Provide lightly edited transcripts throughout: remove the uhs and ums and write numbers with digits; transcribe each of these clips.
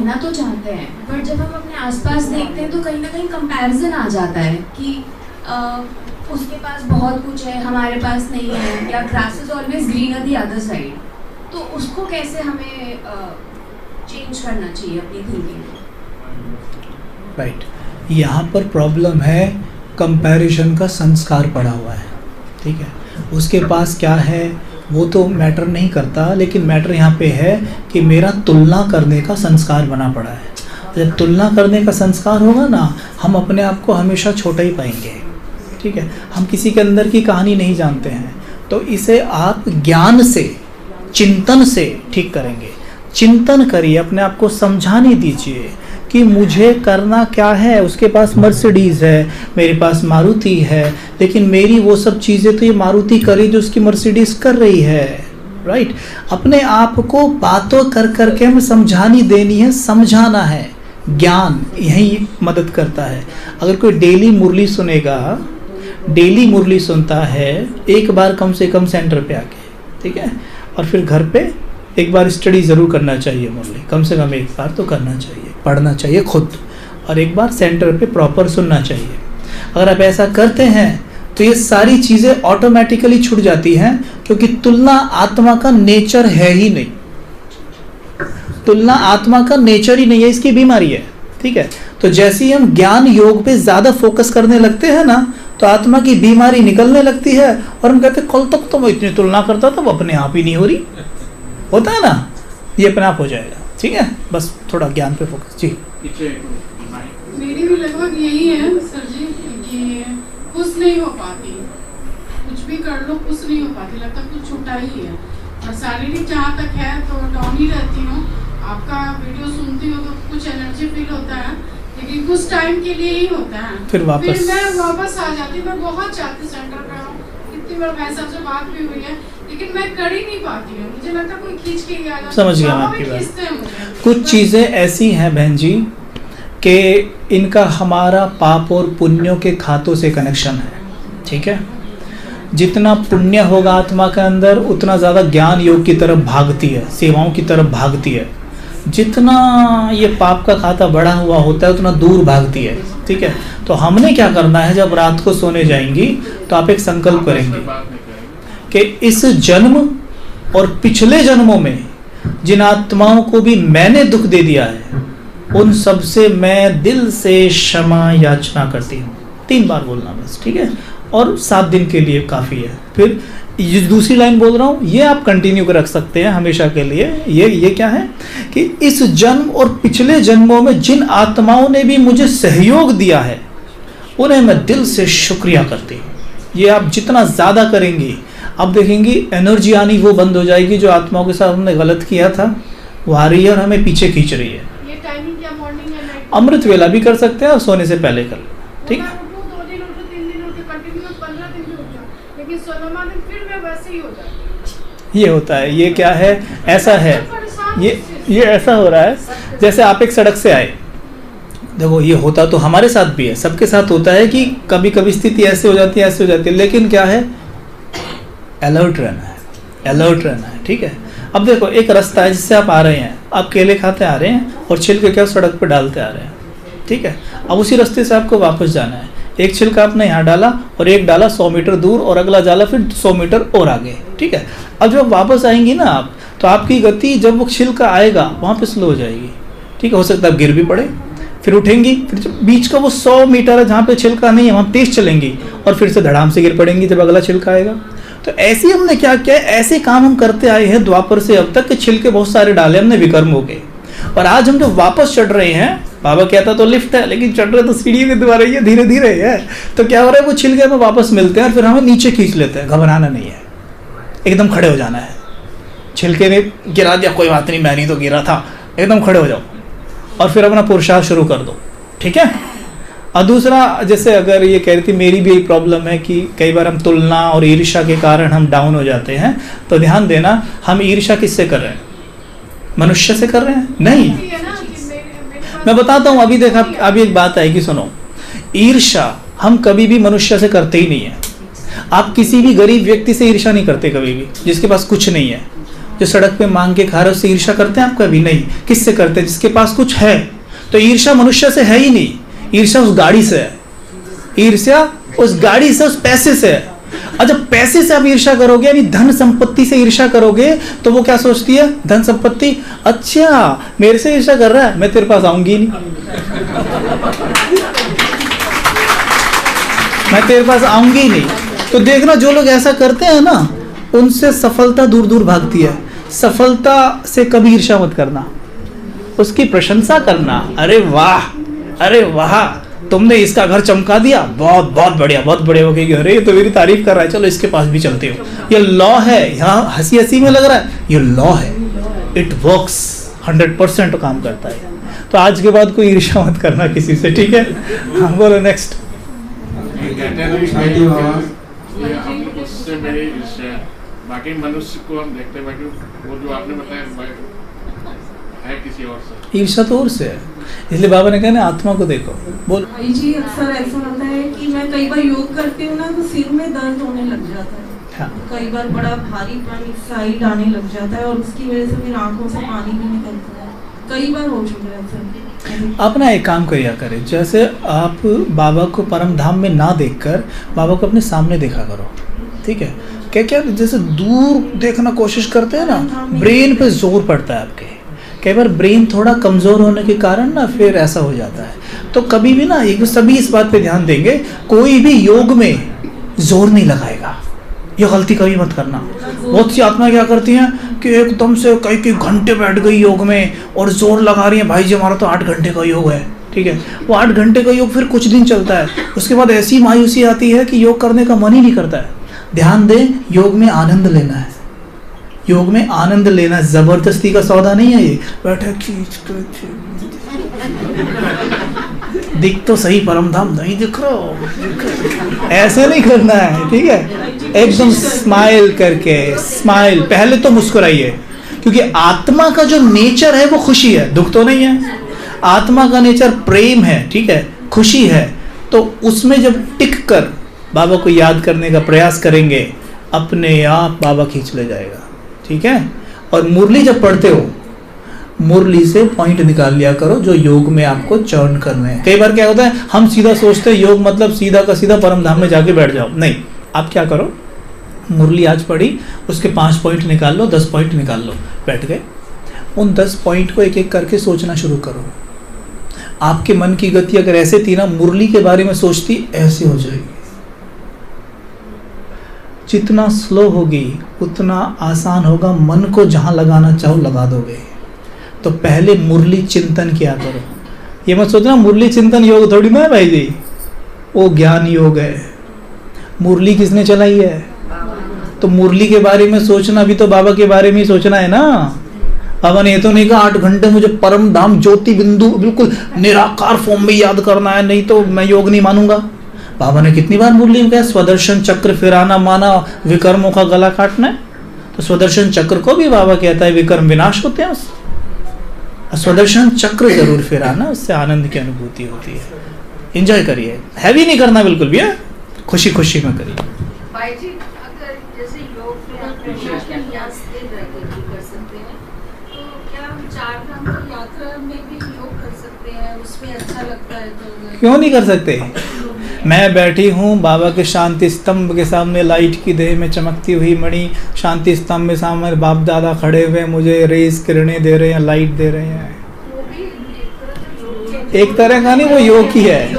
कहना तो चाहते हैं, बट जब हम अपने आसपास देखते हैं तो कहीं ना कहीं कंपैरिजन आ जाता है कि उसके पास बहुत कुछ है, हमारे पास नहीं है, या grass is always green on the other side. तो उसको कैसे हमें चेंज करना चाहिए अपनी थिंकिंग में? राइट, यहाँ पर प्रॉब्लम है कंपैरिजन का संस्कार पड़ा हुआ है, ठीक है। उसके पास क्या है वो तो मैटर नहीं करता, लेकिन मैटर यहाँ पे है कि मेरा तुलना करने का संस्कार बना पड़ा है। जब तुलना करने का संस्कार होगा ना, हम अपने आप को हमेशा छोटा ही पाएंगे, ठीक है। हम किसी के अंदर की कहानी नहीं जानते हैं, तो इसे आप ज्ञान से, चिंतन से ठीक करेंगे। चिंतन करिए, अपने आप को समझाने दीजिए कि मुझे करना क्या है। उसके पास मर्सिडीज़ है, मेरे पास मारुति है, लेकिन मेरी वो सब चीज़ें तो ये मारुति करी जो उसकी मर्सिडीज़ कर रही है, राइट। अपने आप को बातों कर करके हमें समझानी देनी है, समझाना है। ज्ञान यही मदद करता है। अगर कोई डेली मुरली सुनेगा, डेली मुरली सुनता है, एक बार कम से कम सेंटर पे आके, ठीक है, और फिर घर पे एक बार स्टडी ज़रूर करना चाहिए, मुरली कम से कम एक बार तो करना चाहिए, पढ़ना चाहिए खुद, और एक बार सेंटर पे प्रॉपर सुनना चाहिए। अगर आप ऐसा करते हैं तो ये सारी चीज़ें ऑटोमेटिकली छूट जाती हैं, क्योंकि तुलना आत्मा का नेचर है ही नहीं। तुलना आत्मा का नेचर ही नहीं है, इसकी बीमारी है, ठीक है। तो जैसे ही हम ज्ञान योग पे ज़्यादा फोकस करने लगते हैं ना, तो आत्मा की बीमारी निकलने लगती है, और हम कहते हैं कल तक तो मैं इतनी तुलना करता था, वो अपने आप ही नहीं हो रही। होता है ना, ये अपने आप हो जाएगा, ठीक है। बस थोड़ा ज्ञान पे फोकस। जी, मेरी भी लगभग यही है सर जी, कि खुश नहीं हो पाती, कुछ भी कर लो खुश नहीं हो पाती, लगता कुछ छूटा ही है। और शारीरिक जहाँ तक है तो डाउन ही रहती हूँ। आपका वीडियो सुनती हूँ तो कुछ एनर्जी फील होता है, लेकिन कुछ टाइम के लिए ही होता है, फिर मैं वापस आ जाती। मैं बहुत चाहती सेंटर पे आऊँ, इतनी बार भाई साहब से बात भी हुई है, लेकिन मैं कर ही नहीं पाती हूँ। मुझे लगता कोई खींच के ही आ जाता है। समझ गया मैं आपकी बात। कुछ चीज़ें ऐसी हैं बहन जी कि इनका हमारा पाप और पुण्यों के खातों से कनेक्शन है, ठीक है। जितना पुण्य होगा आत्मा के अंदर, उतना ज़्यादा ज्ञान योग की तरफ भागती है, सेवाओं की तरफ भागती है। जितना ये पाप का खाता बढ़ा हुआ होता है, उतना दूर भागती है, ठीक है। तो हमने क्या करना है, जब रात को सोने जाएंगी तो आप एक संकल्प करेंगे कि इस जन्म और पिछले जन्मों में जिन आत्माओं को भी मैंने दुख दे दिया है, उन सब से मैं दिल से क्षमा याचना करती हूँ। 3 बार बोलना बस, ठीक है, और 7 दिन के लिए काफ़ी है। फिर ये दूसरी लाइन बोल रहा हूँ, ये आप कंटिन्यू कर रख सकते हैं हमेशा के लिए। ये क्या है कि इस जन्म और पिछले जन्मों में जिन आत्माओं ने भी मुझे सहयोग दिया है, उन्हें मैं दिल से शुक्रिया करती हूँ। ये आप जितना ज़्यादा करेंगी, अब देखेंगी एनर्जी आनी वो बंद हो जाएगी। जो आत्माओं के साथ हमने गलत किया था वो आ रही है और हमें पीछे खींच रही है। ये टाइमिंग क्या मॉर्निंग या नाइट? अमृत वेला भी कर सकते हैं और सोने से पहले कर लो, ठीक है। 2 दिन उठो, 3 दिन उठो, कंटिन्यूअस 15 दिन भी उठ जाओ, लेकिन 16वां दिन फिर मैं वैसे ही हो जाती। ये होता है, ये क्या है, ऐसा है, ये ऐसा हो रहा है जैसे आप एक सड़क से आए। देखो ये होता तो हमारे साथ भी है, सबके साथ होता है कि कभी कभी स्थिति ऐसे हो जाती है, ऐसे हो जाती है, लेकिन क्या है, अलर्ट रहना है, अलर्ट रहना है, ठीक है। अब देखो एक रास्ता है जिससे आप आ रहे हैं, आप केले खाते आ रहे हैं और छिलके क्या सड़क पे डालते आ रहे हैं, ठीक है। अब उसी रास्ते से आपको वापस जाना है। एक छिलका आपने यहाँ डाला और एक डाला 100 मीटर दूर, और अगला डाला फिर 100 मीटर और आगे, ठीक है। अब जब वापस आएंगी ना आप, तो आपकी गति जब वो छिलका आएगा वहाँ पे स्लो हो जाएगी, ठीक है। हो सकता है आप गिर भी पड़े, फिर उठेंगी, फिर जब बीच का वो 100 मीटर है जहाँ पे छिलका नहीं है वहाँ तेज चलेंगी और फिर से धड़ाम से गिर पड़ेंगी जब अगला छिलका आएगा। तो ऐसे हमने क्या किया, ऐसे काम हम करते आए हैं द्वापर से अब तक, कि छिलके बहुत सारे डाले हमने विकर्म हो गए। और आज हम जब वापस चढ़ रहे हैं, बाबा कहता तो लिफ्ट है, लेकिन चढ़ रहे तो सीढ़ी के द्वारा ही है, धीरे धीरे है। तो क्या हो रहा है, वो छिलके हमें वापस मिलते हैं और फिर हमें नीचे खींच लेते हैं। घबराना नहीं है, एकदम खड़े हो जाना है। छिलके ने गिरा दिया, कोई बात नहीं, मैं नहीं तो गिरा था, एकदम खड़े हो जाओ और फिर अपना पुरुषार्थ शुरू कर दो, ठीक है। और दूसरा, जैसे अगर ये कह रही थी, मेरी भी एक प्रॉब्लम है कि कई बार हम तुलना और ईर्ष्या के कारण हम डाउन हो जाते हैं। तो ध्यान देना, हम ईर्ष्या किससे कर रहे हैं, मनुष्य से कर रहे हैं? नहीं, मैं बताता हूँ। अभी देखा, अभी एक बात आएगी, सुनो। ईर्ष्या हम कभी भी मनुष्य से करते ही नहीं है। आप किसी भी गरीब व्यक्ति से ईर्ष्या नहीं करते कभी भी, जिसके पास कुछ नहीं है। जो सड़क पे मांग के खा रहे उससे ईर्ष्या करते हैं आप कभी? नहीं। किससे करते हैं? जिसके पास कुछ है। तो ईर्ष्या मनुष्य से है ही नहीं, ईर्ष्या उस गाड़ी से है, ईर्ष्या उस गाड़ी से, उस पैसे से है। और जब पैसे से आप ईर्ष्या करोगे, यानी धन संपत्ति से ईर्ष्या करोगे, तो वो क्या सोचती है? धन संपत्ति, अच्छा मेरे से ईर्ष्या कर रहा है, मैं तेरे पास आऊंगी नहीं, मैं तेरे पास आऊंगी नहीं। तो देखना, जो लोग ऐसा करते हैं ना, उनसे सफलता दूर दूर भागती है। सफलता से कभी ईर्ष्या मत करना, उसकी प्रशंसा करना। अरे वाह, अरे वाह, तुमने इसका घर चमका दिया, बहुत बहुत बढ़िया, बहुत बढ़िया। हो गई, अरे ये तो मेरी तारीफ कर रहा है, चलो इसके पास भी चलते हो। ये लॉ है, यहाँ हंसी हंसी में लग रहा है, ये लॉ है, इट वर्क्स, 100% काम करता है। तो आज के बाद कोई ईर्ष्या मत करना किसी से, ठीक है? हाँ बोलो नेक्स्ट। उससे मेरी ईर्ष्या, बाकी मनुष्य को हम देखते हैं, बाकी वो जो आपने बताया है किसी और से। ईर्ष्या तो और से है, इसलिए बाबा ने कहा ना आत्मा को देखो। बोल भाई जी, अक्सर ऐसा होता है कि मैं कई बार योग करती हूँ ना, तो सिर में दर्द होने लग जाता है। हाँ। कई बार बड़ा भारीपन साइड आने लग जाता है और उसकी वजह से फिर आंखों से पानी भी निकलता है। कई बार हो चुका है ऐसा। आप ना एक काम करिया करें, जैसे आप बाबा को परम धाम में ना देखकर बाबा को अपने सामने देखा करो, ठीक है? क्या क्या जैसे दूर देखना कोशिश करते हैं ना, ब्रेन पे जोर पड़ता है आपके। कई बार ब्रेन थोड़ा कमज़ोर होने के कारण ना फिर ऐसा हो जाता है। तो कभी भी ना, एक सभी इस बात पे ध्यान देंगे, कोई भी योग में जोर नहीं लगाएगा, ये गलती कभी मत करना। बहुत सी आत्मा क्या करती हैं कि एकदम से कई घंटे बैठ गई योग में और जोर लगा रही है, भाई जी हमारा तो 8 घंटे का योग है, ठीक है? वो 8 घंटे का योग फिर कुछ दिन चलता है, उसके बाद ऐसी मायूसी आती है कि योग करने का मन ही नहीं करता है। ध्यान दें, योग में आनंद लेना है, योग में आनंद लेना, जबरदस्ती का सौदा नहीं है ये। बैठे खींच दिख तो सही परम धाम, नहीं दिख रहा, ऐसे नहीं करना है, ठीक है? एकदम स्माइल करके, स्माइल पहले तो मुस्कुराइए, क्योंकि आत्मा का जो नेचर है वो खुशी है, दुख तो नहीं है। आत्मा का नेचर प्रेम है, ठीक है, खुशी है। तो उसमें जब टिक कर बाबा को याद करने का प्रयास करेंगे, अपने आप बाबा खींच ले जाएगा, ठीक है? और मुरली जब पढ़ते हो, मुरली से पॉइंट निकाल लिया करो जो योग में आपको चर्न करने हैं। कई बार क्या होता है, हम सीधा सोचते हैं योग मतलब सीधा का सीधा परम धाम में जाके बैठ जाओ। नहीं, आप क्या करो, मुरली आज पढ़ी, उसके 5 पॉइंट निकाल लो, 10 पॉइंट निकाल लो, बैठ गए। उन 10 पॉइंट को एक एक करके सोचना शुरू करो। आपके मन की गति अगर ऐसे थी ना, मुरली के बारे में सोचती ऐसे हो जाएगी। जितना स्लो होगी उतना आसान होगा, मन को जहाँ लगाना चाहो लगा दोगे। तो पहले मुरली चिंतन किया करो। ये मत सोचना मुरली चिंतन योग थोड़ी ना है भाई जी, वो ज्ञान योग है। मुरली किसने चलाई है? तो मुरली के बारे में सोचना भी तो बाबा के बारे में ही सोचना है ना। बाबा ने ये तो नहीं कहा 8 घंटे मुझे परम धाम ज्योति बिंदु बिल्कुल निराकार फॉर्म में याद करना है, नहीं तो मैं योग नहीं मानूंगा। बाबा ने कितनी बार मुरली में कहा स्वदर्शन चक्र फिराना माना विकर्मों का गला काटना है। तो स्वदर्शन चक्र को भी बाबा कहता है विकर्म विनाश होते हैं उससे। स्वदर्शन चक्र जरूर फिराना, उससे आनंद की अनुभूति होती है। एंजॉय करिए, हैवी नहीं करना बिल्कुल भी, खुशी खुशी में करिए। भाई जी, अगर जैसे योग में आप प्रयास स्थिर रह के भी कर सकते हैं, तो क्या हम 4 धाम की यात्रा में भी योग कर सकते हैं? उसमें अच्छा लगता है तो क्यों नहीं कर सकते? मैं बैठी हूँ बाबा के शांति स्तंभ के सामने, लाइट की देह में चमकती हुई मणि, शांति स्तंभ में सामने बाप दादा खड़े हुए मुझे रेज किरणें दे रहे हैं, लाइट दे रहे हैं। एक तरह का नहीं, वो योग ही है।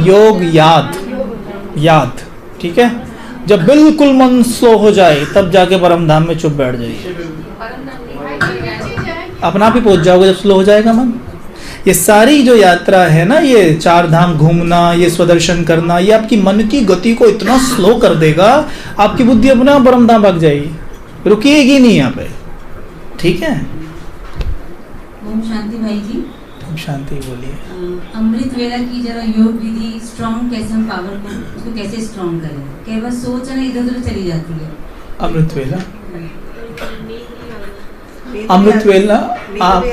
योग याद, ठीक है? जब बिल्कुल मन स्लो हो जाए तब जाके परम धाम में चुप बैठ जाइए, अपना आप ही पहुंच जाओगे जब स्लो हो जाएगा मन। ये सारी जो यात्रा है ना, ये 4 धाम घूमना, ये स्वदर्शन करना, ये आपकी मन की गति को इतना स्लो कर देगा, आपकी बुद्धि अपना परम धाम भाग जाएगी, रुकेगी नहीं यहाँ पे, ठीक है? ओम शांति भाई जी। ओम शांति। बोलिए। अमृत वेला की जरा योग विधि स्ट्रॉन्ग कैसे, हम पावर को उसको कैसे स्ट्रॉन्ग करें? कई बार सोच है ना इधर उधर चली जाती है। अमृत वेला आप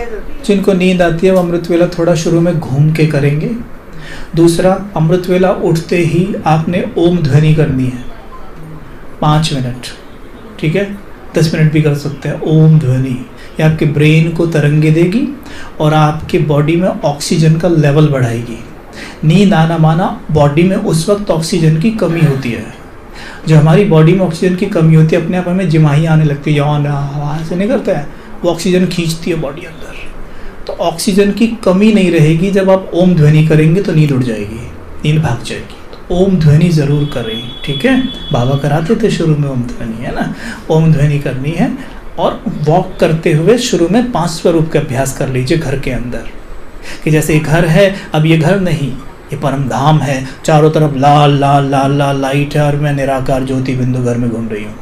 जिनको नींद आती है वो अमृत वेला थोड़ा शुरू में घूम के करेंगे। दूसरा, अमृत वेला उठते ही आपने ओम ध्वनि करनी है 5 मिनट, ठीक है? 10 मिनट भी कर सकते हैं। ओम ध्वनि ये आपके ब्रेन को तरंगे देगी और आपके बॉडी में ऑक्सीजन का लेवल बढ़ाएगी। नींद आना माना बॉडी में उस वक्त ऑक्सीजन की कमी होती है। जो हमारी बॉडी में ऑक्सीजन की कमी होती है, अपने आप हमें जिमाही आने लगती है, यौन हवा से नहीं करता है, वो ऑक्सीजन खींचती है बॉडी अंदर। तो ऑक्सीजन की कमी नहीं रहेगी। जब आप ओम ध्वनि करेंगे तो नींद उड़ जाएगी, नींद भाग जाएगी। तो ओम ध्वनि ज़रूर करें, ठीक है। बाबा कराते थे शुरू में ओम ध्वनि, है ना। ओम ध्वनि करनी है और वॉक करते हुए शुरू में 5 स्वरूप का अभ्यास कर लीजिए घर के अंदर, कि जैसे ये घर है, अब ये घर नहीं, ये परम धाम है, चारों तरफ लाल लाल लाल लाल लाइट है और मैं निराकार ज्योति बिंदु घर में घूम रही हूँ।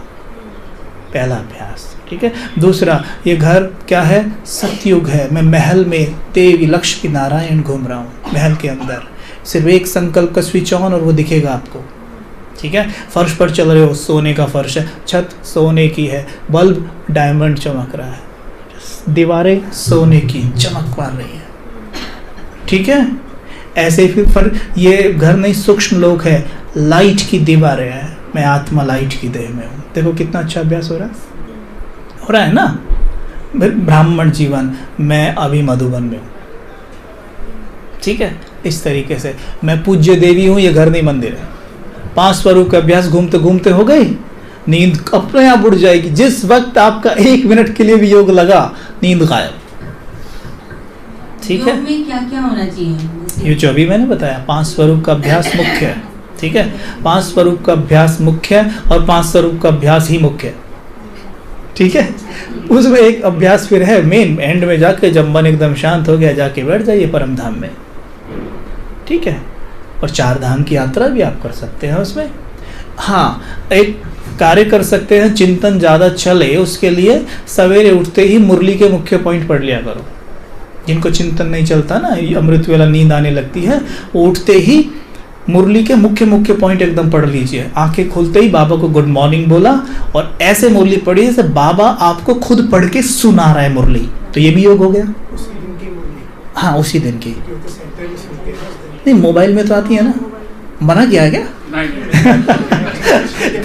पहला अभ्यास, ठीक है। दूसरा, ये घर क्या है, सतयुग है, मैं महल में देवी लक्ष्मी नारायण घूम रहा हूँ महल के अंदर। सिर्फ एक संकल्प का स्विच ऑन और वो दिखेगा आपको, ठीक है। फर्श पर चल रहे हो, सोने का फर्श है, छत सोने की है, बल्ब डायमंड चमक रहा है, दीवारें सोने की चमक मार रही है, ठीक है। ऐसे ही फिर ये घर नहीं, सूक्ष्म लोक है, लाइट की दीवारें हैं, मैं आत्मा लाइट की देह में हूँ। देखो कितना अच्छा अभ्यास हो रहा है ना। ब्राह्मण जीवन, मैं अभी मधुबन में हूँ, ठीक है। इस तरीके से मैं पूज्य देवी हूँ, ये घर नहीं मंदिर है। 5 स्वरूप का अभ्यास घूमते घूमते हो गई, नींद अपने आप उड़ जाएगी। जिस वक्त आपका 1 मिनट के लिए भी योग लगा, नींद गायब, ठीक है। योग में क्या क्या होना चाहिए? ये जो अभी मैंने बताया, 5 स्वरूप का अभ्यास मुख्य है, ठीक है। 5 स्वरूप का अभ्यास मुख्य है और 5 स्वरूप का अभ्यास ही मुख्य है, ठीक है। उसमें एक अभ्यास फिर है मेन, एंड में जाके जब मन एकदम शांत हो गया, जाके बैठ जाइए परम धाम में, ठीक है। और 4 धाम की यात्रा भी आप कर सकते हैं उसमें। हाँ, एक कार्य कर सकते हैं, चिंतन ज़्यादा चले उसके लिए सवेरे उठते ही मुरली के मुख्य पॉइंट पढ़ लिया करो। जिनको चिंतन नहीं चलता ना, अमृत वेला नींद आने लगती है, उठते ही मुरली के मुख्य पॉइंट एकदम पढ़ लीजिए। आंखें खुलते ही बाबा को गुड मॉर्निंग बोला और ऐसे मुरली पढ़ी जैसे बाबा आपको खुद पढ़ के सुना रहा है मुरली, तो ये भी योग हो गया। हाँ, उसी दिन की नहीं, मोबाइल में तो आती है ना, मना किया क्या?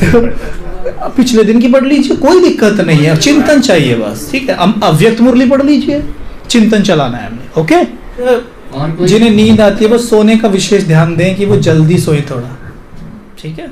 तो पिछले दिन की पढ़ लीजिए, कोई दिक्कत नहीं है, चिंतन चाहिए बस, ठीक है। अव्यक्त मुरली पढ़ लीजिए, चिंतन चलाना है हमने, ओके। जिन्हें नींद आती है वो सोने का विशेष ध्यान दें कि वो जल्दी सोए थोड़ा, ठीक है।